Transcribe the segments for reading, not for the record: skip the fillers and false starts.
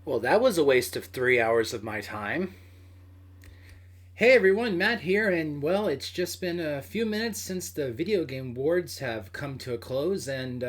Well, that was a waste of 3 hours of my time. Hey everyone, Matt here, and well, it's just been a few minutes since the video game awards have come to a close, and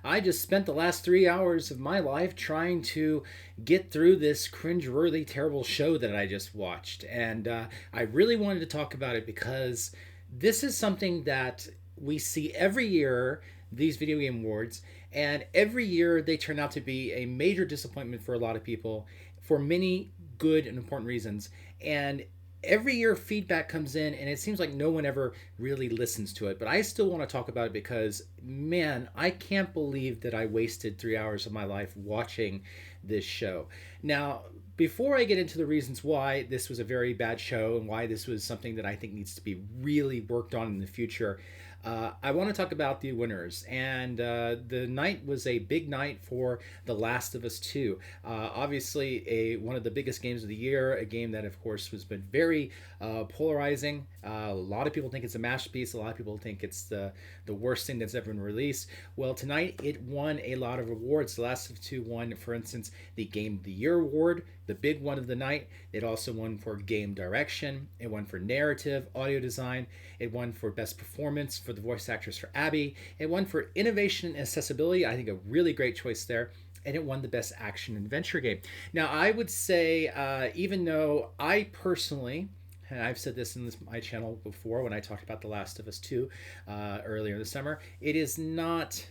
I just spent the last 3 hours of my life trying to get through this cringe-worthy, terrible show that I just watched. And I really wanted to talk about it because this is something that we see every year, these video game awards, and every year they turn out to be a major disappointment for a lot of people for many good and important reasons. And every year feedback comes in and it seems like no one ever really listens to it, but I still want to talk about it because man, I can't believe that I wasted 3 hours of my life watching this show. Now, before I get into the reasons why this was a very bad show and why this was something that I think needs to be really worked on in the future, I want to talk about the winners. And the night was a big night for The Last of Us 2. Obviously, one of the biggest games of the year, a game that, of course, has been very polarizing. A lot of people think it's a masterpiece. A lot of people think it's the worst thing that's ever been released. Well, tonight it won a lot of awards. The Last of Us 2 won, for instance, the Game of the Year award, the big one of the night. It also won for game direction. It won for narrative, audio design. It won for best performance for the voice actress for Abby. It won for innovation and accessibility. I think a really great choice there. And it won the best action adventure game. Now, I would say, even though I personally, and I've said this in my channel before when I talked about The Last of Us 2 earlier in the summer, it is not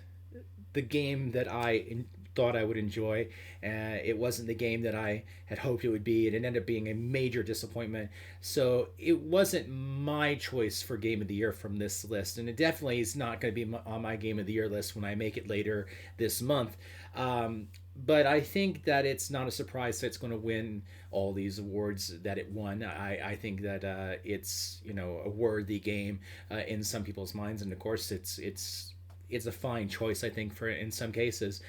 the game that thought I would enjoy. It wasn't the game that I had hoped it would be. It ended up being a major disappointment. So it wasn't my choice for Game of the Year from this list. And it definitely is not going to be on my Game of the Year list when I make it later this month. But I think that it's not a surprise that it's going to win all these awards that it won. I think that it's a worthy game in some people's minds, and of course it's a fine choice, I think, for in some cases.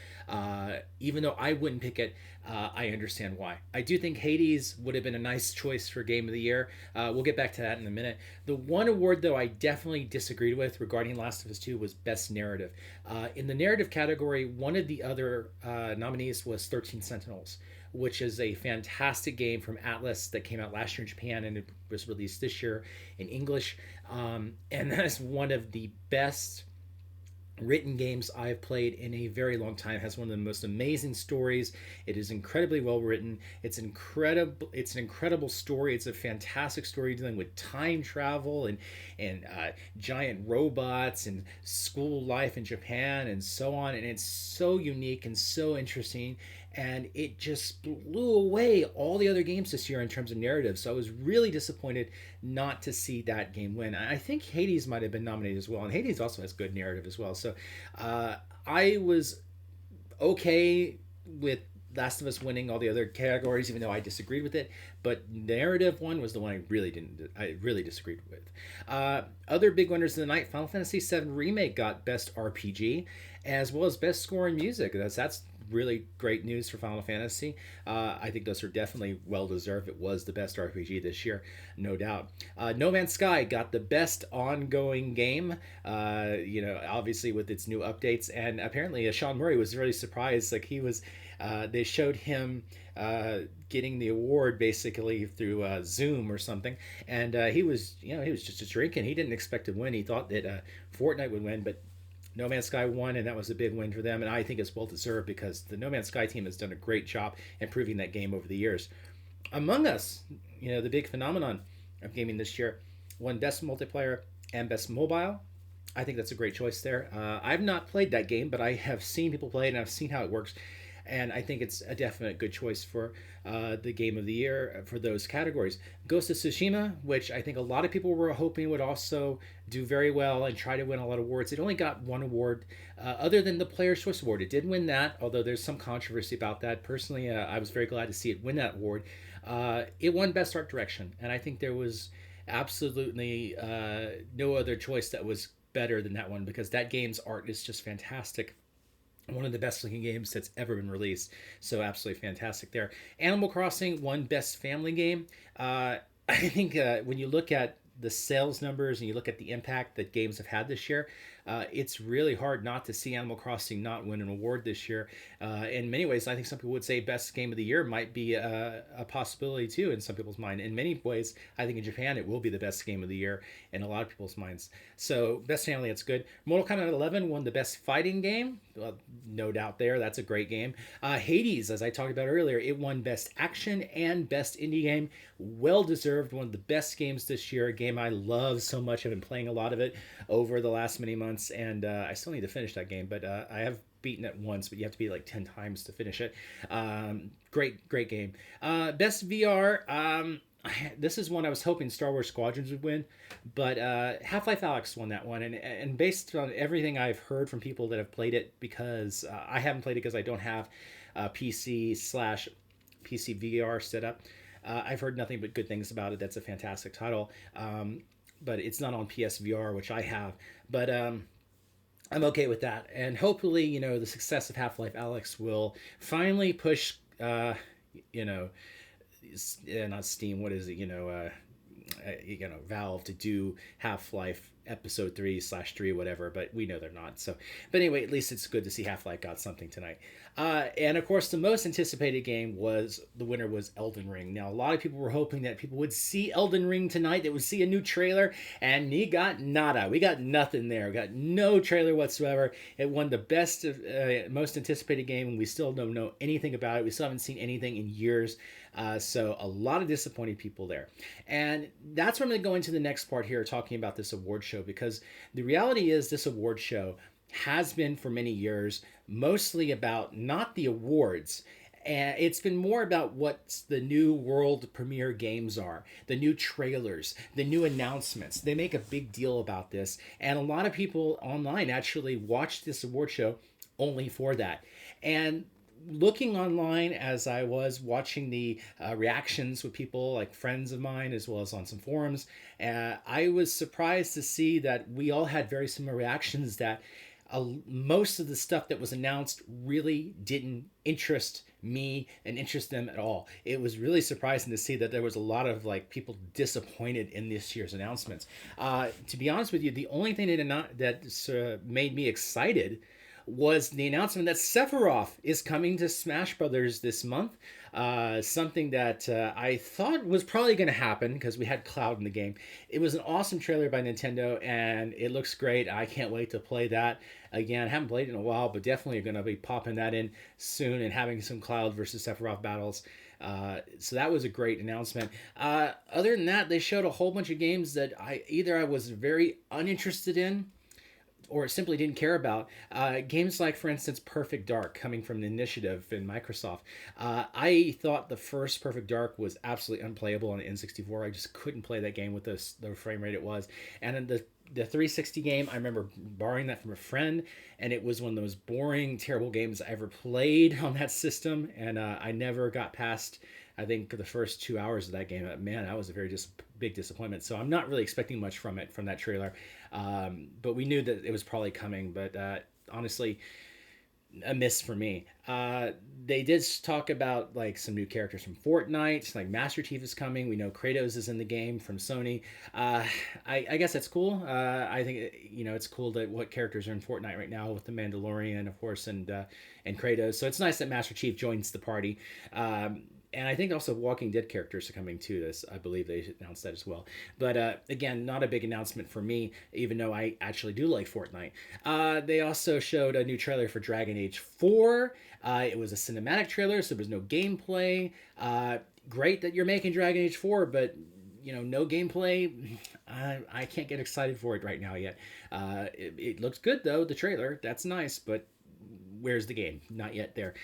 Even though I wouldn't pick it, I understand why. I do think Hades would have been a nice choice for Game of the Year. We'll get back to that in a minute. The one award, though, I definitely disagreed with regarding Last of Us 2 was Best Narrative. In the narrative category, one of the other nominees was 13 Sentinels, which is a fantastic game from Atlas that came out last year in Japan and it was released this year in English. And that is one of the best written games I've played in a very long time. It has one of the most amazing stories. It is incredibly well written. It's incredible. It's an incredible story. It's a fantastic story dealing with time travel and giant robots and school life in Japan and so on. And it's so unique and so interesting. And it just blew away all the other games this year in terms of narrative. So I was really disappointed not to see that game win. I think Hades might have been nominated as well, and Hades also has good narrative as well. So I was okay with Last of Us winning all the other categories, even though I disagreed with it. But narrative one was the one I really disagreed with. Other big winners of the night: Final Fantasy VII Remake got Best RPG, as well as Best Score in Music. That's really great news for Final Fantasy. I think those are definitely well deserved. It was the best RPG this year, no doubt. No Man's Sky got the best ongoing game. Obviously with its new updates, and apparently Sean Murray was really surprised. Like he was, they showed him getting the award basically through Zoom or something, and he was just drinking. He didn't expect to win. He thought that Fortnite would win, but no Man's Sky won, and that was a big win for them. And I think it's well deserved because the No Man's Sky team has done a great job improving that game over the years. Among Us, the big phenomenon of gaming this year, won Best Multiplayer and Best Mobile. I think that's a great choice there. I've not played that game, but I have seen people play it and I've seen how it works. And I think it's a definite good choice for the game of the year for those categories. Ghost of Tsushima, which I think a lot of people were hoping would also do very well and try to win a lot of awards. It only got one award, other than the Player's Choice Award. It did win that, although there's some controversy about that. Personally, I was very glad to see it win that award. It won Best Art Direction, and I think there was absolutely no other choice that was better than that one because that game's art is just fantastic, one of the best looking games that's ever been released. So absolutely fantastic there. Animal Crossing won Best Family Game. I think when you look at the sales numbers and you look at the impact that games have had this year, It's really hard not to see Animal Crossing not win an award this year. In many ways, I think some people would say best game of the year might be a possibility too in some people's mind. In many ways, I think in Japan it will be the best game of the year in a lot of people's minds. So best family, that's good. Mortal Kombat 11 won the best fighting game. Well, no doubt there. That's a great game. Hades, as I talked about earlier, it won best action and best indie game. Well deserved. One of the best games this year. A game I love so much. I've been playing a lot of it over the last many months, and I still need to finish that game. But I have beaten it once, but you have to beat it like 10 times to finish it. Great game. Best VR. This is one I was hoping Star Wars Squadrons would win, but Half-Life Alyx won that one, and based on everything I've heard from people that have played it, because I haven't played it because I don't have PC VR set up. I've heard nothing but good things about it. That's a fantastic title, but it's not on PSVR, which I have. But I'm okay with that, and hopefully, the success of Half-Life Alyx will finally push, you know, not Steam. What is it? Valve to do Half-Life Episode 3/3, whatever. But we know they're not. So, but anyway, at least it's good to see Half-Life got something tonight. And of course, the most anticipated game the winner was Elden Ring. Now, a lot of people were hoping that people would see Elden Ring tonight. They would see a new trailer, and we got nada. We got nothing there. We got no trailer whatsoever. It won the best, most anticipated game, and we still don't know anything about it. We still haven't seen anything in years. So a lot of disappointed people there. And that's where I'm going to go into the next part here, talking about this award show, because the reality is this award show has been for many years mostly about not the awards. And it's been more about what the new world premiere games are, the new trailers, the new announcements. They make a big deal about this. And a lot of people online actually watch this award show only for that. And looking online as I was watching the reactions with people like friends of mine, as well as on some forums, I was surprised to see that we all had very similar reactions, that most of the stuff that was announced really didn't interest me and interest them at all. It was really surprising to see that there was a lot of people disappointed in this year's announcements. To be honest with you, the only thing that made me excited was the announcement that Sephiroth is coming to Smash Brothers this month. Something that I thought was probably going to happen because we had Cloud in the game. It was an awesome trailer by Nintendo, and it looks great. I can't wait to play that again. I haven't played it in a while, but definitely going to be popping that in soon and having some Cloud versus Sephiroth battles. So that was a great announcement. Other than that, they showed a whole bunch of games that I was very uninterested in, or simply didn't care about. Games like, for instance, Perfect Dark, coming from the Initiative in Microsoft. I thought the first Perfect Dark was absolutely unplayable on the N64. I just couldn't play that game with the frame rate it was. And then the 360 game, I remember borrowing that from a friend, and it was one of those boring, terrible games I ever played on that system, and I never got past, I think, the first 2 hours of that game. Man, that was a very big disappointment. So I'm not really expecting much from that trailer. But we knew that it was probably coming. But honestly, a miss for me. They did talk about some new characters from Fortnite, like Master Chief is coming. We know Kratos is in the game from Sony. I guess that's cool. I think it's cool that what characters are in Fortnite right now with the Mandalorian, of course, and Kratos. So it's nice that Master Chief joins the party. And I think also Walking Dead characters are coming to this. I believe they announced that as well. But again, not a big announcement for me, even though I actually do like Fortnite. They also showed a new trailer for Dragon Age 4. It was a cinematic trailer, so there was no gameplay. Great that you're making Dragon Age 4, but no gameplay. I can't get excited for it right now yet. It looks good though, the trailer. That's nice, but where's the game? Not yet there.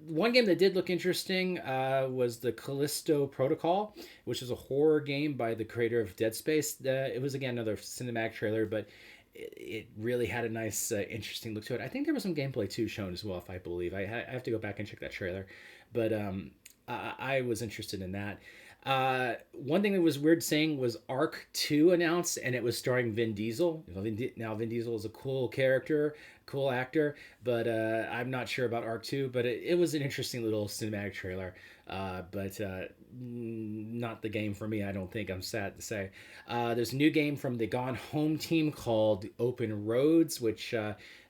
One game that did look interesting was the Callisto Protocol, which is a horror game by the creator of Dead Space. It was, again, another cinematic trailer, but it really had a nice, interesting look to it. I think there was some gameplay, too, shown as well, if I believe. I have to go back and check that trailer. But I was interested in that. One thing that was weird saying was Ark 2 announced, and it was starring Vin Diesel. Now, Vin Diesel is a cool character. cool actor, but I'm not sure about Arc 2, but it was an interesting little cinematic trailer. But not the game for me, I don't think. I'm sad to say. There's a new game from the Gone Home team called Open Roads, which,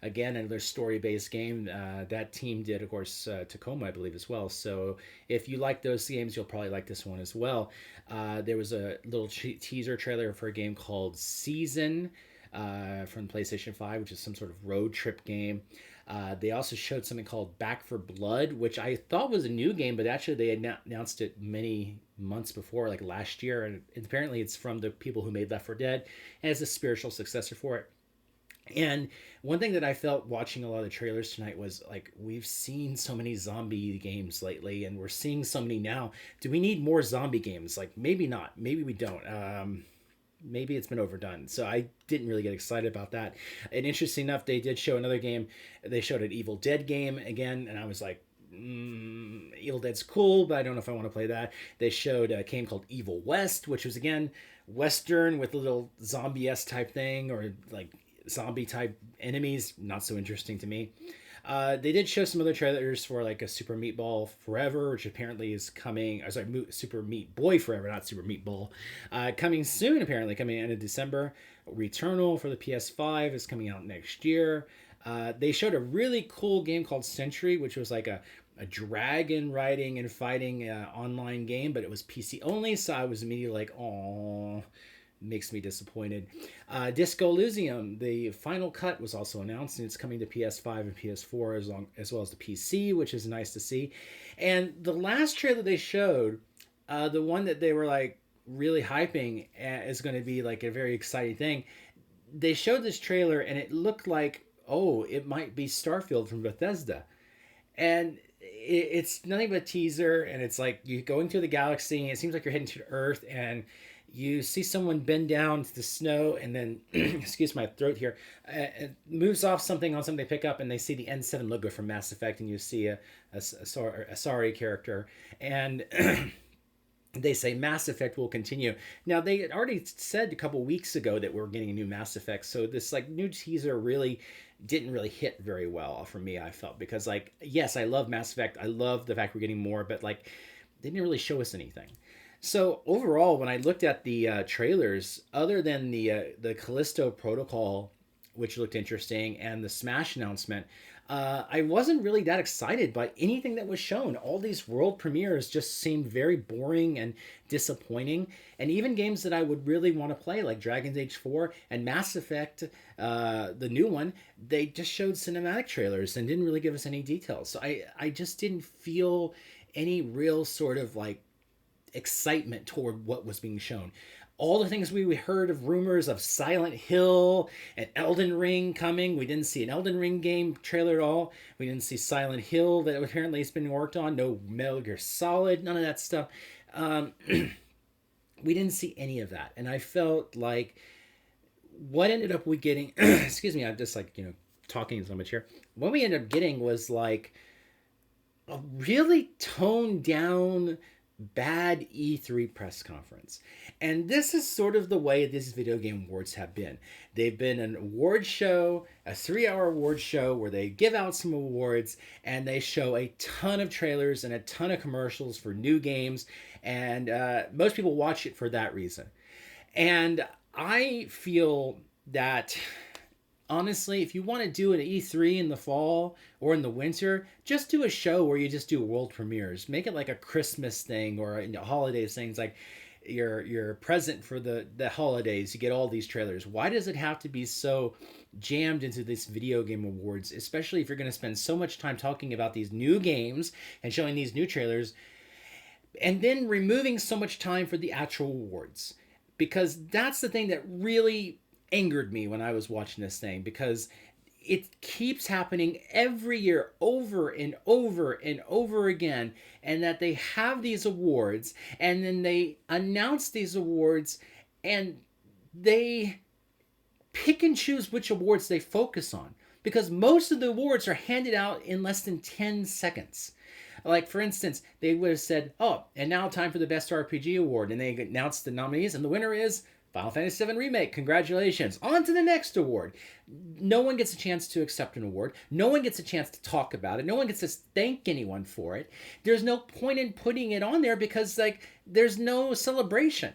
again, another story based game. That team did, of course, Tacoma, I believe, as well. So if you like those games, you'll probably like this one as well. There was a little teaser trailer for a game called Season from PlayStation 5, which is some sort of road trip game. They also showed something called Back for Blood, which I thought was a new game, but actually they announced it many months before, like last year. And apparently it's from the people who made Left 4 Dead, and it's a spiritual successor for it. And one thing that I felt watching a lot of the trailers tonight was like, we've seen so many zombie games lately, and we're seeing so many now. Do we need more zombie games? Like, maybe not. Maybe we don't. Maybe it's been overdone. So I didn't really get excited about that. And interesting enough, they did show another game. They showed an Evil Dead game again, and I was like, Evil Dead's cool, but I don't know if I want to play that. They showed a game called Evil West, which was again Western with a little zombie-esque type thing, or like zombie type enemies. Not so interesting to me. They did show some other trailers for like a Super Meat Ball Forever, which apparently is coming. Sorry, Super Meat Boy Forever, not Super Meat Ball. Coming soon, apparently, coming end of December. Returnal for the PS5 is coming out next year. They showed a really cool game called Century, which was like a dragon riding and fighting online game, but it was PC only, so I was immediately like, oh, makes me disappointed. Disco Elysium, the final cut was also announced, and it's coming to PS5 and PS4 as well as the PC, which is nice to see. And the last trailer they showed, the one that they were like really hyping, is going to be like a very exciting thing. They showed this trailer, and it looked like, oh, it might be Starfield from Bethesda. And it's nothing but a teaser, and it's like you're going through the galaxy, and it seems like you're heading to Earth, and you see someone bend down to the snow, and then, excuse my throat here, it moves off something on something they pick up, and they see the N7 logo from Mass Effect, and you see a Asari character, and they say Mass Effect will continue. Now, they had already said a couple weeks ago that we're getting a new Mass Effect, so this like new teaser really didn't really hit very well for me, I felt, because like, yes, I love Mass Effect, I love the fact we're getting more, but like, they didn't really show us anything. So overall, when I looked at the trailers, other than the Callisto Protocol, which looked interesting, and the Smash announcement, I wasn't really that excited by anything that was shown. All these world premieres just seemed very boring and disappointing. And even games that I would really want to play, like Dragon's Age 4 and Mass Effect, the new one, they just showed cinematic trailers and didn't really give us any details. So I just didn't feel any real sort of like excitement toward what was being shown. All the things we heard of rumors of Silent Hill and Elden Ring coming. We didn't see an Elden Ring game trailer at all. We didn't see Silent Hill that apparently has been worked on. No Metal Gear Solid, none of that stuff. We didn't see any of that. And I felt like what ended up we getting, excuse me, I'm just like, talking so much here. What we ended up getting was like a really toned down bad E3 press conference. And this is sort of the way these video game awards have been. They've been an award show, a 3-hour award show where they give out some awards and they show a ton of trailers and a ton of commercials for new games. And most people watch it for that reason. And I feel that honestly, if you want to do an E3 in the fall or in the winter, just do a show where you just do world premieres. Make it like a Christmas thing or a holidays things, like your present for the holidays. You get all these trailers. Why does it have to be so jammed into this video game awards, especially if you're going to spend so much time talking about these new games and showing these new trailers, and then removing so much time for the actual awards? Because that's the thing that really angered me when I was watching this thing, because it keeps happening every year over and over and over again, and that they have these awards and then they announce these awards and they pick and choose which awards they focus on, because most of the awards are handed out in less than 10 seconds. Like, for instance, they would have said, oh, and now time for the Best RPG Award, and they announced the nominees, and the winner is Final Fantasy VII Remake, congratulations. On to the next award. No one gets a chance to accept an award. No one gets a chance to talk about it. No one gets to thank anyone for it. There's no point in putting it on there because, like, there's no celebration.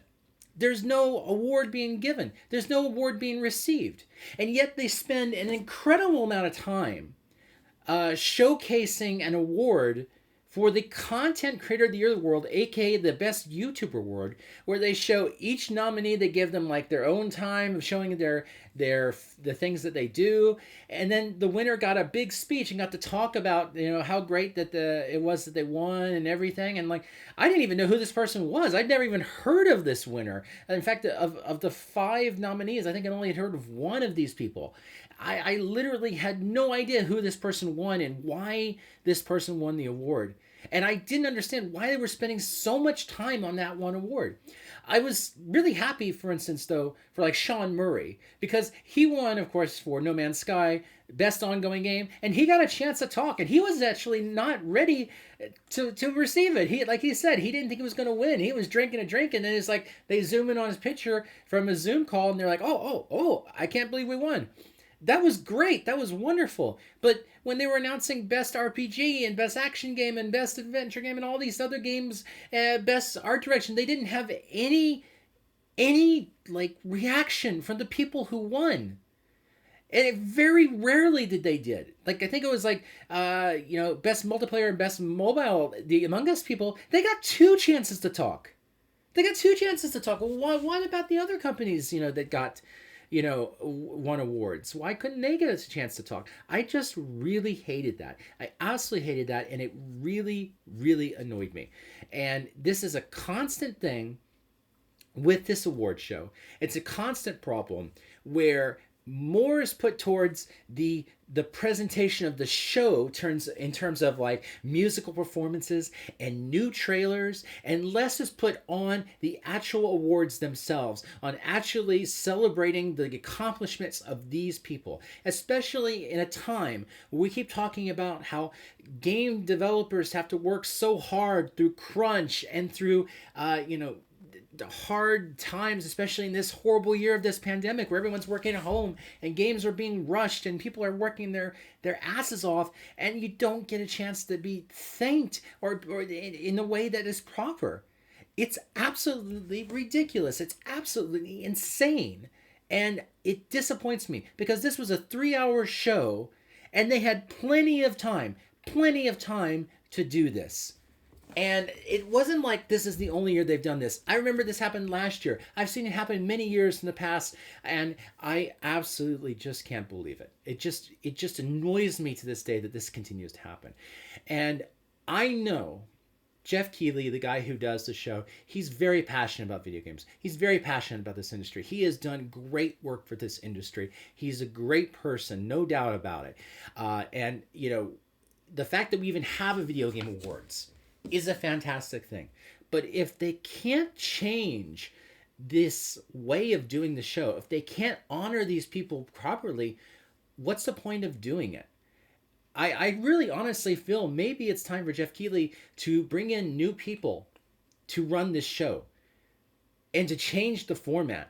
There's no award being given. There's no award being received. And yet they spend an incredible amount of time showcasing an award for the Content Creator of the Year of the World, aka the Best YouTuber Award, where they show each nominee. They give them like their own time of showing the things that they do, and then the winner got a big speech and got to talk about how great that it was that they won and everything. And like, I didn't even know who this person was. I'd never even heard of this winner. In fact, of the 5 nominees, I think I only had heard of one of these people. I literally had no idea who this person won and why this person won the award. And I didn't understand why they were spending so much time on that one award. I was really happy, for instance, though, for like Sean Murray, because he won, of course, for No Man's Sky, Best Ongoing Game, and he got a chance to talk, and he was actually not ready to receive it. Like he said, he didn't think he was going to win. He was drinking a drink, and then it's like they zoom in on his picture from a Zoom call, and they're like, oh, I can't believe we won. That was great. That was wonderful. But when they were announcing Best RPG and Best Action Game and Best Adventure Game and all these other games, Best Art Direction, they didn't have any like reaction from the people who won. And very rarely did they did. Like, I think it was like, Best Multiplayer and Best Mobile, the Among Us people, they got 2 chances to talk. They got 2 chances to talk. Well, what about the other companies, that got won awards? Why couldn't they get a chance to talk? I just really hated that. I absolutely hated that, and it really, really annoyed me. And this is a constant thing with this award show. It's a constant problem where more is put towards the presentation of the show in terms of like musical performances and new trailers, and less is put on the actual awards themselves, on actually celebrating the accomplishments of these people, especially in a time where we keep talking about how game developers have to work so hard through crunch and through hard times, especially in this horrible year of this pandemic where everyone's working at home and games are being rushed and people are working their asses off, and you don't get a chance to be thanked or in the way that is proper. It's absolutely ridiculous. It's absolutely insane. And it disappoints me because this was a 3-hour show and they had plenty of time to do this. And it wasn't like this is the only year they've done this. I remember this happened last year. I've seen it happen many years in the past, and I absolutely just can't believe it. It just annoys me to this day that this continues to happen. And I know Jeff Keighley, the guy who does the show, he's very passionate about video games. He's very passionate about this industry. He has done great work for this industry. He's a great person, no doubt about it. And the fact that we even have a video game awards is a fantastic thing. But if they can't change this way of doing the show, if they can't honor these people properly, what's the point of doing it? I really honestly feel maybe it's time for Jeff Keighley to bring in new people to run this show and to change the format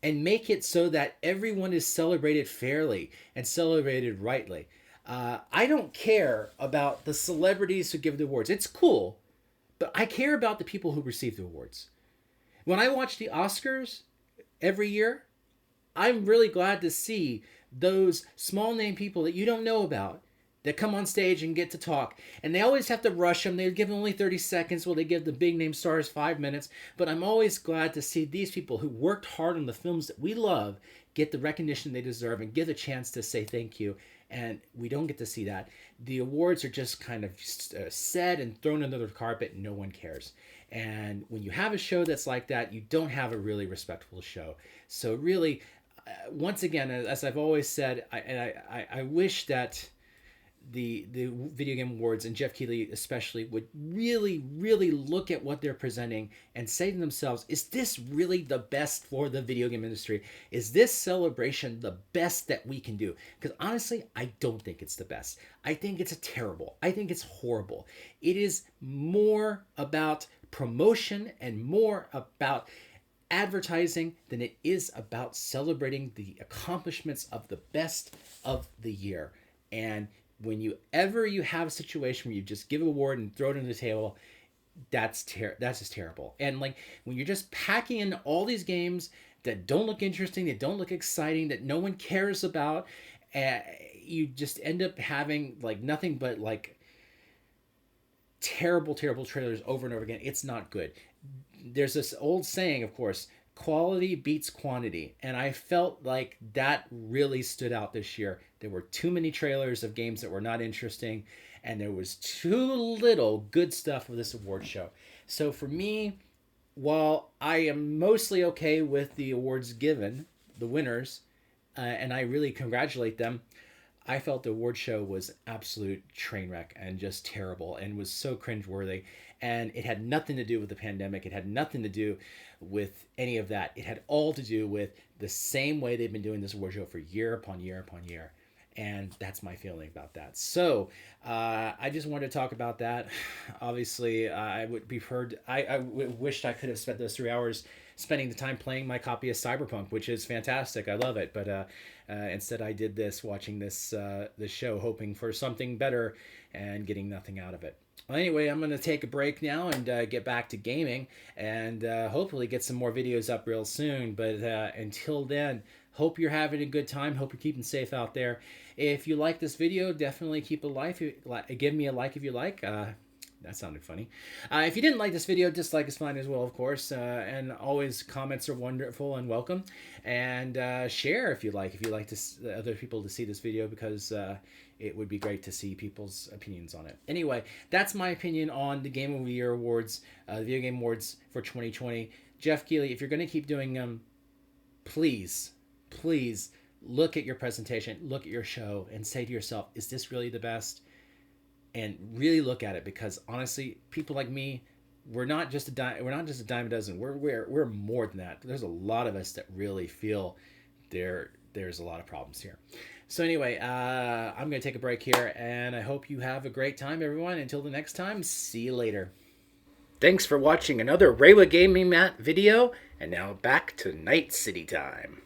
and make it so that everyone is celebrated fairly and celebrated rightly. I don't care about the celebrities who give the awards. It's cool, but I care about the people who receive the awards. When I watch the Oscars every year, I'm really glad to see those small name people that you don't know about that come on stage and get to talk. And they always have to rush them. They give them only 30 seconds while they give the big name stars 5 minutes. But I'm always glad to see these people who worked hard on the films that we love get the recognition they deserve and get a chance to say thank you. And we don't get to see that. The awards are just kind of said and thrown under the carpet and no one cares. And when you have a show that's like that, you don't have a really respectful show. So really, once again, as I've always said, I wish that the Video Game Awards, and Jeff Keighley especially, would really, really look at what they're presenting and say to themselves, is this really the best for the video game industry? Is this celebration the best that we can do? Because honestly, I don't think it's the best. I think it's terrible. I think it's horrible. It is more about promotion and more about advertising than it is about celebrating the accomplishments of the best of the year. And when you have a situation where you just give an award and throw it on the table, that's just terrible. And like when you're just packing in all these games that don't look interesting, that don't look exciting, that no one cares about, uh, you just end up having like nothing but like terrible trailers over and over again. It's not good. There's this old saying, of course, quality beats quantity. And I felt like that really stood out this year. There were too many trailers of games that were not interesting, and there was too little good stuff for this award show. So for me, while I am mostly okay with the awards given, the winners, and I really congratulate them, I felt the award show was absolute train wreck and just terrible and was so cringeworthy. And it had nothing to do with the pandemic. It had nothing to do with any of that. It had all to do with the same way they've been doing this award show for year upon year upon year. And that's my feeling about that. So I just wanted to talk about that. Obviously, I would be heard. Wished I could have spent those 3 hours spending the time playing my copy of Cyberpunk, which is fantastic. I love it. But instead, I did this, watching this show, hoping for something better and getting nothing out of it. Well, anyway, I'm going to take a break now and get back to gaming and hopefully get some more videos up real soon. But until then, hope you're having a good time. Hope you're keeping safe out there. If you like this video, definitely give me a like if you like. That sounded funny. If you didn't like this video, dislike is fine as well, of course. And always comments are wonderful and welcome. And share if you like. If you like other people to see this video, because it would be great to see people's opinions on it. Anyway, that's my opinion on the Game of the Year awards, the Video Game Awards for 2020. Jeff Keighley, if you're going to keep doing them, please look at your presentation, look at your show, and say to yourself, is this really the best? And really look at it, because honestly, people like me, we're not just a dime a dozen. We're more than that. There's a lot of us that really feel there's a lot of problems here. So anyway, I'm going to take a break here, and I hope you have a great time, everyone. Until the next time, see you later. Thanks for watching another Reiwa Gaming Matt video, and now back to Night City time.